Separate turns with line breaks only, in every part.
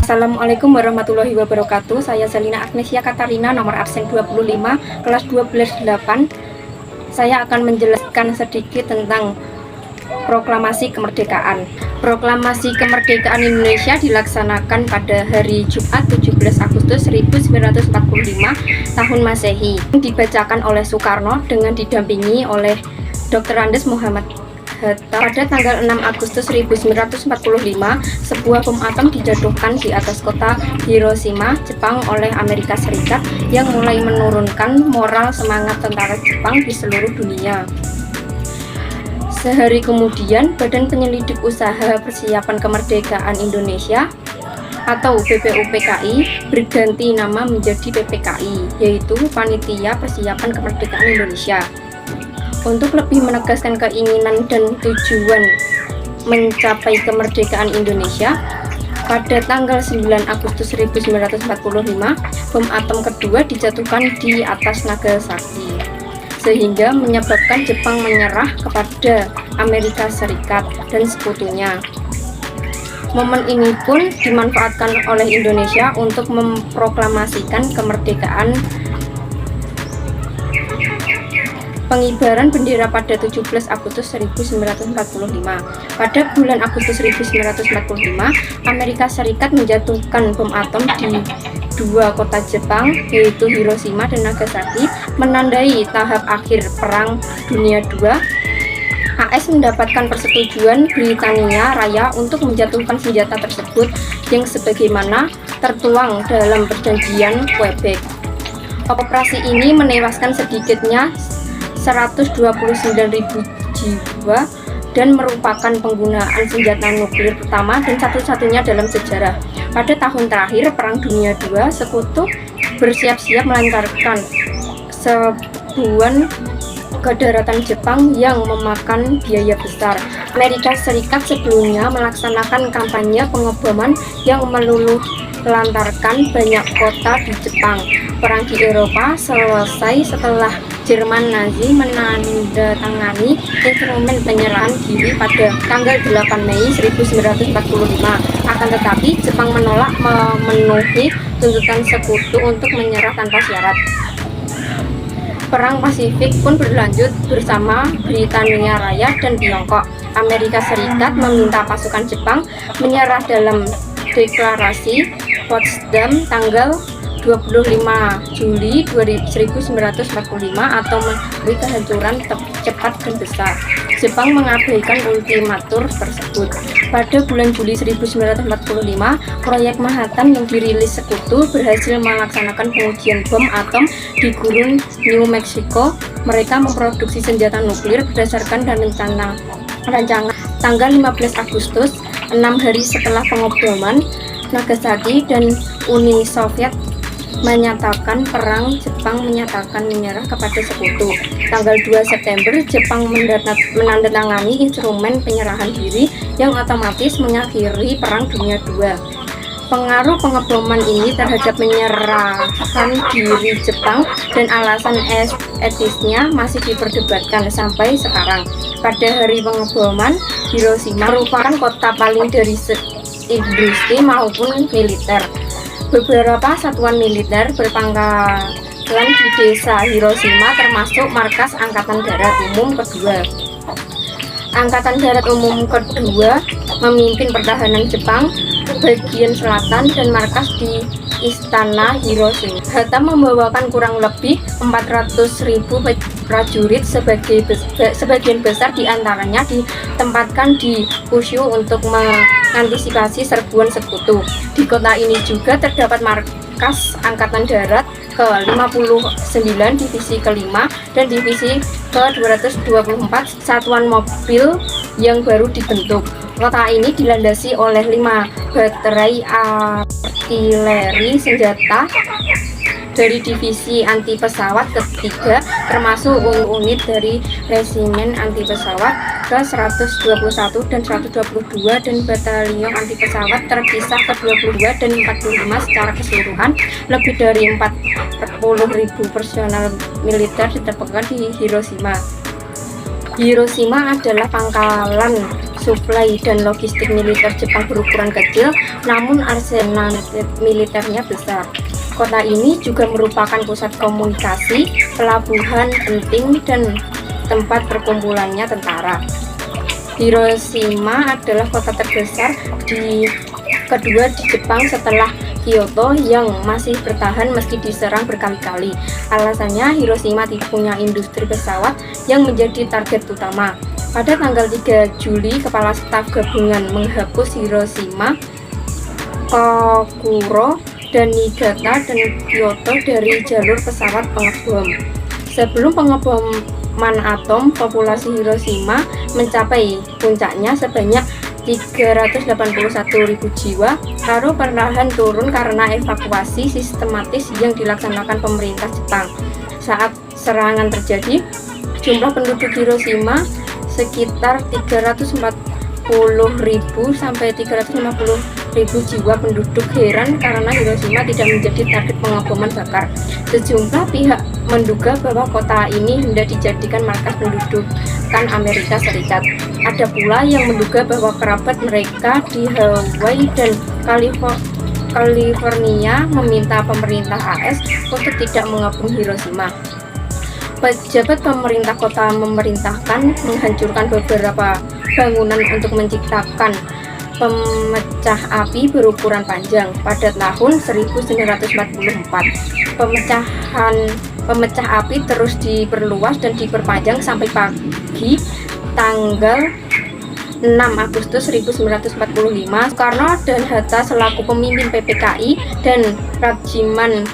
Assalamualaikum warahmatullahi wabarakatuh. Saya Selina Agnesia Katarina, nomor absen 25, kelas 12-8. Saya akan menjelaskan sedikit tentang proklamasi kemerdekaan. Proklamasi kemerdekaan Indonesia dilaksanakan pada hari Jumat 17 Agustus 1945 tahun Masehi. Dibacakan oleh Soekarno dengan didampingi oleh Dr. Andes Muhammad Hatta. Pada tanggal 6 Agustus 1945, sebuah bom atom dijatuhkan di atas kota Hiroshima, Jepang oleh Amerika Serikat yang mulai menurunkan moral semangat tentara Jepang di seluruh dunia. Sehari kemudian, Badan Penyelidik Usaha Persiapan Kemerdekaan Indonesia atau BPUPKI berganti nama menjadi PPKI, yaitu Panitia Persiapan Kemerdekaan Indonesia. Untuk lebih menegaskan keinginan dan tujuan mencapai kemerdekaan Indonesia, pada tanggal 9 Agustus 1945, bom atom kedua dijatuhkan di atas Nagasaki, sehingga menyebabkan Jepang menyerah kepada Amerika Serikat dan sekutunya. Momen ini pun dimanfaatkan oleh Indonesia untuk memproklamasikan kemerdekaan. Pengibaran bendera pada 17 Agustus 1945. Pada bulan Agustus 1945, Amerika Serikat menjatuhkan bom atom di dua kota Jepang, yaitu Hiroshima dan Nagasaki, menandai tahap akhir Perang Dunia II. AS mendapatkan persetujuan Britania Raya untuk menjatuhkan senjata tersebut yang sebagaimana tertuang dalam perjanjian Quebec. Operasi ini menewaskan sedikitnya 129.000 jiwa dan merupakan penggunaan senjata nuklir pertama dan satu-satunya dalam sejarah. Pada tahun terakhir Perang Dunia II, Sekutu bersiap-siap melancarkan serbuan ke daratan Jepang yang memakan biaya besar. Amerika Serikat sebelumnya melaksanakan kampanye pengeboman yang meluluh lantarkan banyak kota di Jepang. Perang di Eropa selesai setelah Jerman Nazi menandatangani instrumen penyerahan diri pada tanggal 8 Mei 1945. Akan tetapi, Jepang menolak memenuhi tuntutan sekutu untuk menyerah tanpa syarat. Perang Pasifik pun berlanjut bersama Britania Raya dan Tiongkok. Amerika Serikat meminta pasukan Jepang menyerah dalam deklarasi Potsdam tanggal 25 Juli 1945 atau memberi kehancuran cepat dan besar. Jepang mengabaikan ultimatum tersebut. Pada bulan Juli 1945, proyek Manhattan yang dirilis Sekutu berhasil melaksanakan pengujian bom atom di gurun New Mexico. Mereka memproduksi senjata nuklir berdasarkan rancangan tanggal 15 Agustus, 6 hari setelah pengeboman. Nagasaki dan Uni Soviet menyatakan perang. Jepang menyatakan menyerah kepada sekutu. Tanggal 2 September, Jepang menandatangani instrumen penyerahan diri yang otomatis mengakhiri Perang Dunia II. Pengaruh pengeboman ini terhadap menyerahkan diri Jepang dan alasan etisnya masih diperdebatkan sampai sekarang. Pada hari pengeboman, Hiroshima merupakan kota paling dari industri maupun militer. Beberapa satuan militer berpangkalan di desa Hiroshima termasuk markas Angkatan Darat Umum Kedua. Angkatan Darat Umum Kedua memimpin pertahanan Jepang bagian selatan dan markas di Istana Hiroshima. Hatta membawakan kurang lebih 400.000 prajurit, sebagian besar diantaranya ditempatkan di Kyushu untuk mengantisipasi serbuan sekutu. Di kota ini juga terdapat markas Angkatan Darat ke-59, Divisi ke-5, dan Divisi ke-224, satuan mobil yang baru dibentuk. Kota ini dilandasi oleh 5 baterai artileri senjata dari divisi anti pesawat ketiga, termasuk unit dari resimen anti pesawat ke-121 dan 122 dan batalion anti pesawat terpisah ke-22 dan 45 secara keseluruhan. Lebih dari 40.000 personel militer ditempatkan di Hiroshima. Hiroshima adalah pangkalan suplai dan logistik militer Jepang berukuran kecil, namun arsenal militernya besar. Kota ini juga merupakan pusat komunikasi, pelabuhan penting, dan tempat perkumpulannya tentara. Hiroshima adalah kota terbesar kedua di Jepang setelah Kyoto yang masih bertahan meski diserang berkali-kali. Alasannya, Hiroshima tidak punya industri pesawat yang menjadi target utama. Pada tanggal 3 Juli, Kepala Staf Gabungan menghapus Hiroshima, Kokuro, dan Niigata dan Kyoto dari jalur pesawat pengebom. Sebelum pengeboman atom, populasi Hiroshima mencapai puncaknya sebanyak 381.000 jiwa, lalu perlahan turun karena evakuasi sistematis yang dilaksanakan pemerintah Jepang. Saat serangan terjadi, jumlah penduduk Hiroshima sekitar 340.000 sampai 350.000 jiwa penduduk. Heran karena Hiroshima tidak menjadi target pengeboman bakar. Sejumlah pihak menduga bahwa kota ini hendak dijadikan markas pendudukan Amerika Serikat. Ada pula yang menduga bahwa kerabat mereka di Hawaii dan California meminta pemerintah AS untuk tidak mengebom Hiroshima. Pejabat pemerintah kota memerintahkan menghancurkan beberapa bangunan untuk menciptakan pemecah api berukuran panjang. Pada tahun 1944, pemecah api terus diperluas dan diperpanjang sampai pagi tanggal 6 Agustus 1945. Soekarno dan Hatta selaku pemimpin PPKI dan Rajiman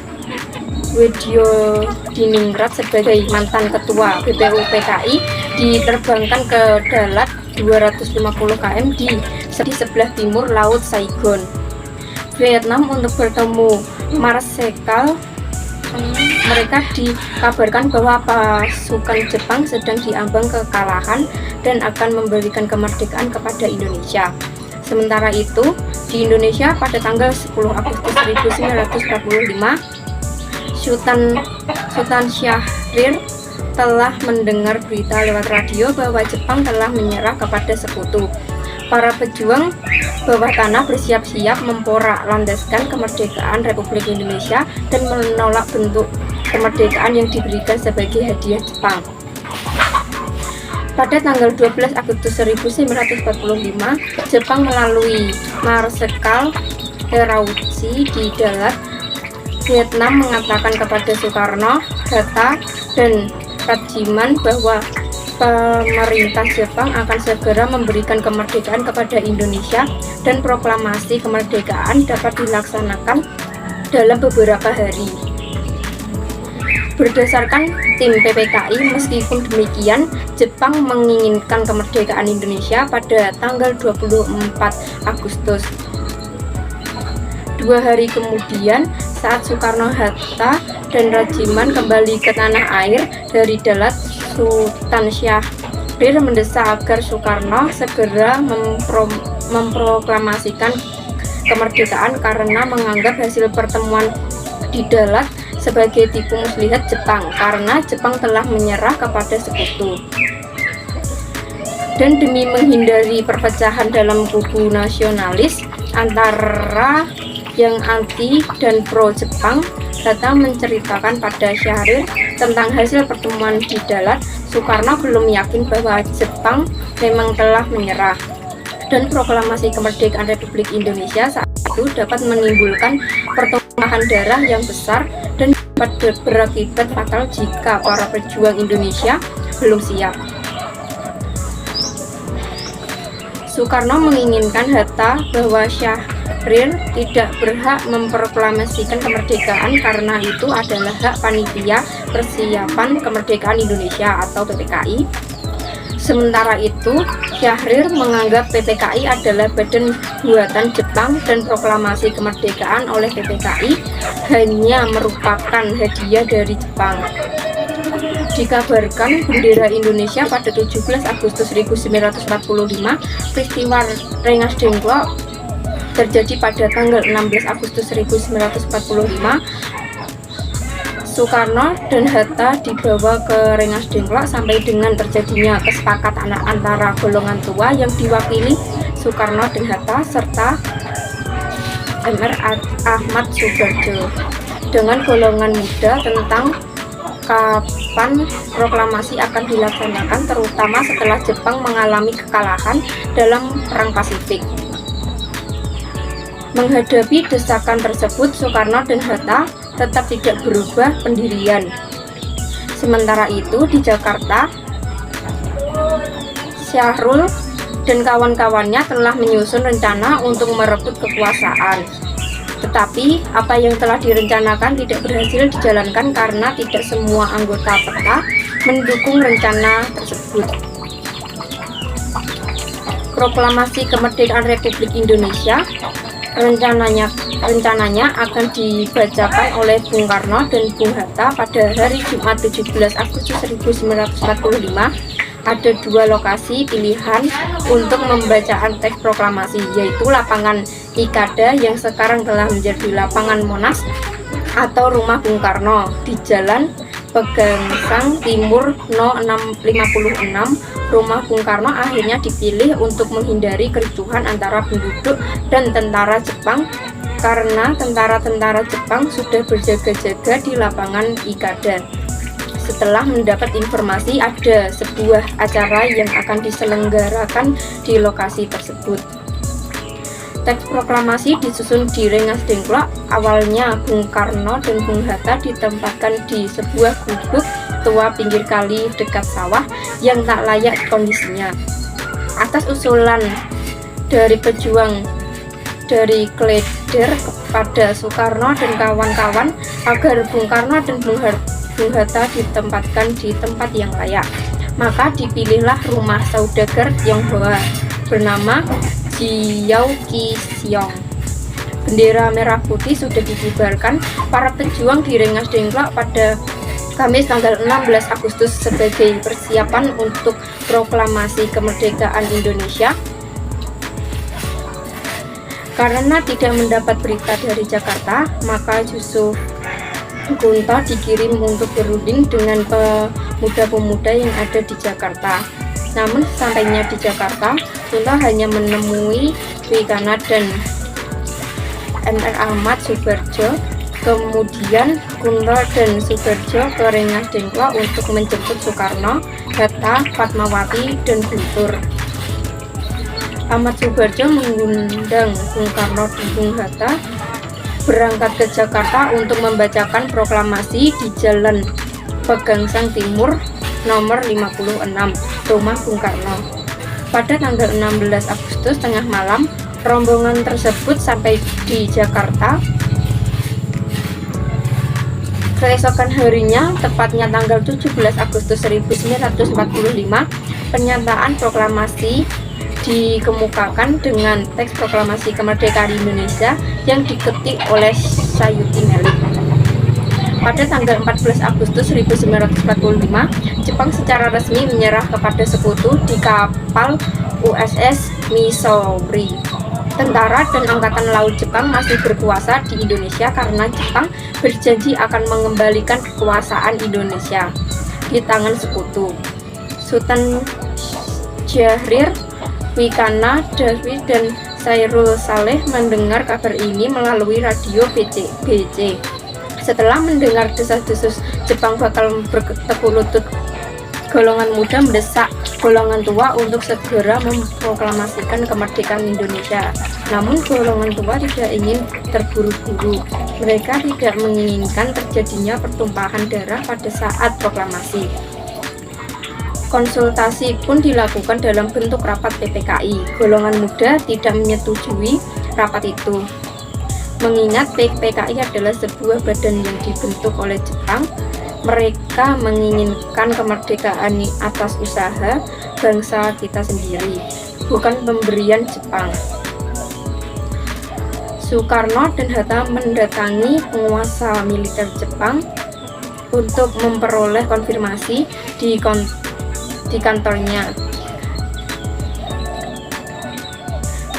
Weddiodiningrat sebagai mantan ketua BPU PKI diterbangkan ke Dalat 250 km di sebelah timur Laut Saigon, Vietnam untuk bertemu Marsekal. Mereka dikabarkan bahwa pasukan Jepang sedang diambang kekalahan dan akan memberikan kemerdekaan kepada Indonesia. Sementara itu, di Indonesia pada tanggal 10 Agustus 1945, Sultan Syahrir telah mendengar berita lewat radio bahwa Jepang telah menyerah kepada sekutu. Para pejuang bawah tanah bersiap-siap memporak-landaskan kemerdekaan Republik Indonesia dan menolak bentuk kemerdekaan yang diberikan sebagai hadiah Jepang. Pada tanggal 12 Agustus 1945, Jepang melalui Marsekal Terauchi di Dalat, Vietnam mengatakan kepada Soekarno, Hatta, dan Rajiman bahwa pemerintah Jepang akan segera memberikan kemerdekaan kepada Indonesia dan proklamasi kemerdekaan dapat dilaksanakan dalam beberapa hari. Berdasarkan tim PPKI, meskipun demikian, Jepang menginginkan kemerdekaan Indonesia pada tanggal 24 Agustus. 2 hari kemudian, saat Soekarno, Hatta, dan Rajiman kembali ke tanah air dari Dalat, Sultan Syahrir mendesak agar Soekarno segera memproklamasikan kemerdekaan karena menganggap hasil pertemuan di Dalat sebagai tipu muslihat Jepang karena Jepang telah menyerah kepada sekutu. Dan demi menghindari perpecahan dalam kubu nasionalis antara yang anti dan pro Jepang, Hatta menceritakan pada Syahrir tentang hasil pertemuan di Dalat. Soekarno belum yakin bahwa Jepang memang telah menyerah, dan proklamasi kemerdekaan Republik Indonesia saat itu dapat menimbulkan pertumpahan darah yang besar dan dapat berakibat fatal jika para pejuang Indonesia belum siap. Soekarno menginginkan Hatta bahwa Syahrir tidak berhak memproklamasikan kemerdekaan karena itu adalah hak Panitia Persiapan Kemerdekaan Indonesia atau PPKI. Sementara itu, Syahrir menganggap PPKI adalah badan buatan Jepang dan proklamasi kemerdekaan oleh PPKI hanya merupakan hadiah dari Jepang. Dikabarkan bendera Indonesia pada 17 Agustus 1945, peristiwa Rengas Dengklok terjadi pada tanggal 16 Agustus 1945. Soekarno dan Hatta dibawa ke Rengas Dengklok sampai dengan terjadinya kesepakatan antara golongan tua yang diwakili Soekarno dan Hatta serta Mr. Ahmad Soebardjo dengan golongan muda tentang kapan proklamasi akan dilaksanakan, terutama setelah Jepang mengalami kekalahan dalam Perang Pasifik. Menghadapi desakan tersebut, Soekarno dan Hatta tetap tidak berubah pendirian. Sementara itu di Jakarta, Syahrul dan kawan-kawannya telah menyusun rencana untuk merebut kekuasaan. Tetapi apa yang telah direncanakan tidak berhasil dijalankan karena tidak semua anggota PETA mendukung rencana tersebut. Proklamasi Kemerdekaan Republik Indonesia rencananya akan dibacakan oleh Bung Karno dan Bung Hatta pada hari Jumat 17 Agustus 1945. Ada dua lokasi pilihan untuk pembacaan teks proklamasi, yaitu lapangan Ikada yang sekarang telah menjadi lapangan Monas atau rumah Bung Karno di Jalan Pegangsang Timur No. 656. Rumah Bung Karno akhirnya dipilih untuk menghindari kericuhan antara penduduk dan tentara Jepang karena tentara-tentara Jepang sudah berjaga-jaga di lapangan Ikada. Setelah mendapat informasi ada sebuah acara yang akan diselenggarakan di lokasi tersebut. Teks proklamasi disusun di Rengas Dengklok. Awalnya Bung Karno dan Bung Hatta ditempatkan di sebuah gubuk tua pinggir kali dekat sawah yang tak layak kondisinya. Atas usulan dari pejuang dari Kleder kepada Soekarno dan kawan-kawan agar Bung Karno dan Bung Hatta ditempatkan di tempat yang layak, maka dipilihlah rumah saudagar Tionghoa bernama Jiao Kisyong. Bendera merah putih sudah dikibarkan para pejuang di Rengas Dengklok pada Kamis tanggal 16 Agustus sebagai persiapan untuk proklamasi kemerdekaan Indonesia. Karena tidak mendapat berita dari Jakarta, maka Yusuf Gunto dikirim untuk berunding dengan pemuda-pemuda yang ada di Jakarta. Namun sampainya di Jakarta, Gunto hanya menemui Wikana dan Mr. Ahmad Soebardjo. Kemudian Gunto dan Soebardjo ke Rengas Dengklok untuk menjemput Soekarno, Hatta, Fatmawati, dan Guntur. Ahmad Soebardjo mengundang Bung Karno dan Bung Hatta berangkat ke Jakarta untuk membacakan proklamasi di Jalan Pegangsang Timur nomor 56, rumah Bung Karno. Pada tanggal 16 Agustus tengah malam, rombongan tersebut sampai di Jakarta. Keesokan harinya, tepatnya tanggal 17 Agustus 1945, pernyataan proklamasi dikemukakan dengan teks proklamasi kemerdekaan Indonesia yang diketik oleh Sayuti Melik. Pada tanggal 14 Agustus 1945, Jepang secara resmi menyerah kepada sekutu di kapal USS Missouri. Tentara dan Angkatan Laut Jepang masih berkuasa di Indonesia karena Jepang berjanji akan mengembalikan kekuasaan Indonesia di tangan sekutu. Sultan Syahrir, Wikana, Dawi, dan Sairul Saleh mendengar kabar ini melalui radio BC. Setelah mendengar desas-desus Jepang bakal bertekuk lutut, golongan muda mendesak golongan tua untuk segera memproklamasikan kemerdekaan Indonesia. Namun golongan tua tidak ingin terburu-buru. Mereka tidak menginginkan terjadinya pertumpahan darah pada saat proklamasi. Konsultasi pun dilakukan dalam bentuk rapat PPKI. Golongan muda tidak menyetujui rapat itu. Mengingat PPKI adalah sebuah badan yang dibentuk oleh Jepang, mereka menginginkan kemerdekaan atas usaha bangsa kita sendiri, bukan pemberian Jepang. Soekarno dan Hatta mendatangi penguasa militer Jepang untuk memperoleh konfirmasi di kantornya.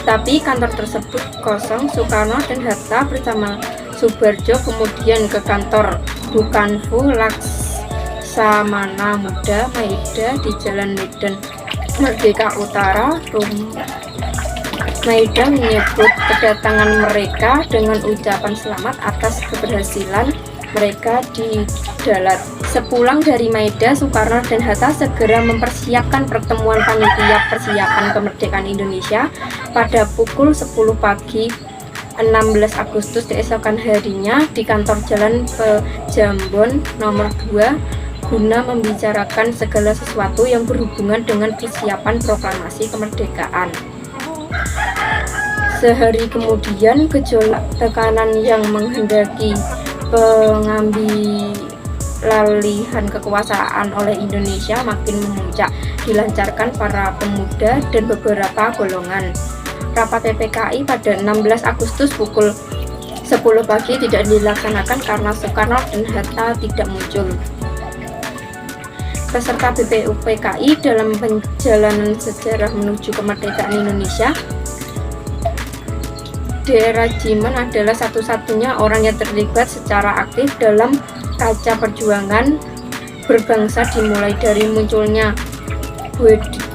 Tapi kantor tersebut kosong. Soekarno dan Hatta bersama Soebardjo kemudian ke kantor Bukanfu Laksamana Muda Maeda di Jalan Medan Merdeka Utara, Maeda menyebut kedatangan mereka dengan ucapan selamat atas keberhasilan mereka di darat. Sepulang dari Maeda, Soekarno dan Hatta segera mempersiapkan pertemuan panitia persiapan kemerdekaan Indonesia pada pukul 10 pagi 16 Agustus keesokan harinya di kantor Jalan Pejambon nomor 2 guna membicarakan segala sesuatu yang berhubungan dengan persiapan proklamasi kemerdekaan. Sehari kemudian, gejolak tekanan yang menghendaki pengambilalihan kekuasaan oleh Indonesia makin memuncak, dilancarkan para pemuda dan beberapa golongan. Rapat PPKI pada 16 Agustus pukul 10 pagi tidak dilaksanakan karena Soekarno dan Hatta tidak muncul. Peserta BPUPKI dalam perjalanan sejarah menuju kemerdekaan Indonesia, Dr. Jiman adalah satu-satunya orang yang terlibat secara aktif dalam kaca perjuangan berbangsa, dimulai dari munculnya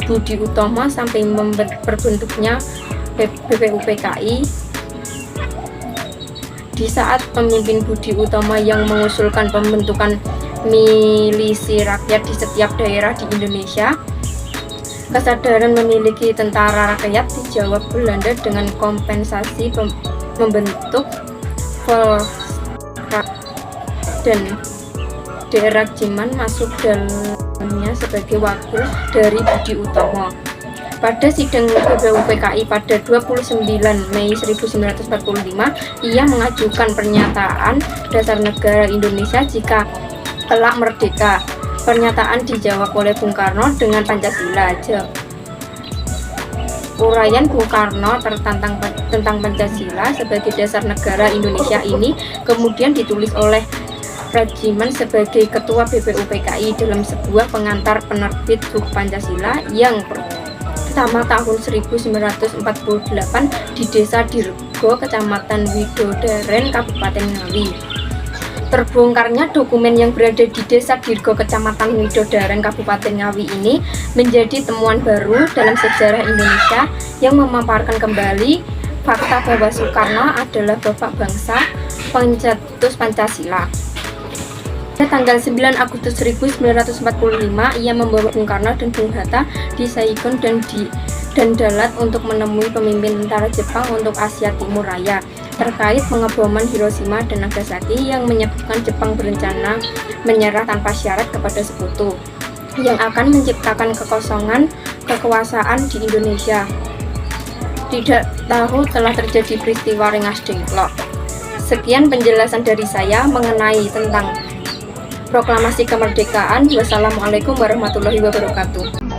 Budi Utomo sampai berbentuknya BPUPKI. Di saat pemimpin Budi Utomo yang mengusulkan pembentukan milisi rakyat di setiap daerah di Indonesia, kesadaran memiliki tentara rakyat dijawab Belanda dengan kompensasi membentuk Volksraad, dan Dr. Jiman masuk dalamnya sebagai wakil dari Budi Utomo. Pada sidang BPUPKI pada 29 Mei 1945, ia mengajukan pernyataan dasar negara Indonesia jika kelak merdeka. Pernyataan dijawab oleh Bung Karno dengan Pancasila. Uraian Bung Karno tentang Pancasila sebagai dasar negara Indonesia ini kemudian ditulis oleh Rajiman sebagai ketua BPUPKI dalam sebuah pengantar penerbit buku Pancasila yang pertama tahun 1948 di Desa Dirgo, Kecamatan Widodaren, Kabupaten Ngawi. Terbongkarnya dokumen yang berada di Desa Dirgo, Kecamatan Widodaren, Kabupaten Ngawi ini menjadi temuan baru dalam sejarah Indonesia yang memaparkan kembali fakta bahwa Soekarno adalah bapak bangsa, pencetus Pancasila. Pada tanggal 9 Agustus 1945, ia membawa Bung Karno dan Bung Hatta di Saigon dan Dalat untuk menemui pemimpin tentara Jepang untuk Asia Timur Raya terkait pengeboman Hiroshima dan Nagasaki yang menyebabkan Jepang berencana menyerah tanpa syarat kepada sekutu yang akan menciptakan kekosongan kekuasaan di Indonesia. Tidak tahu telah terjadi peristiwa Rengas Dengklok. Sekian penjelasan dari saya mengenai tentang proklamasi kemerdekaan. Wassalamualaikum warahmatullahi wabarakatuh.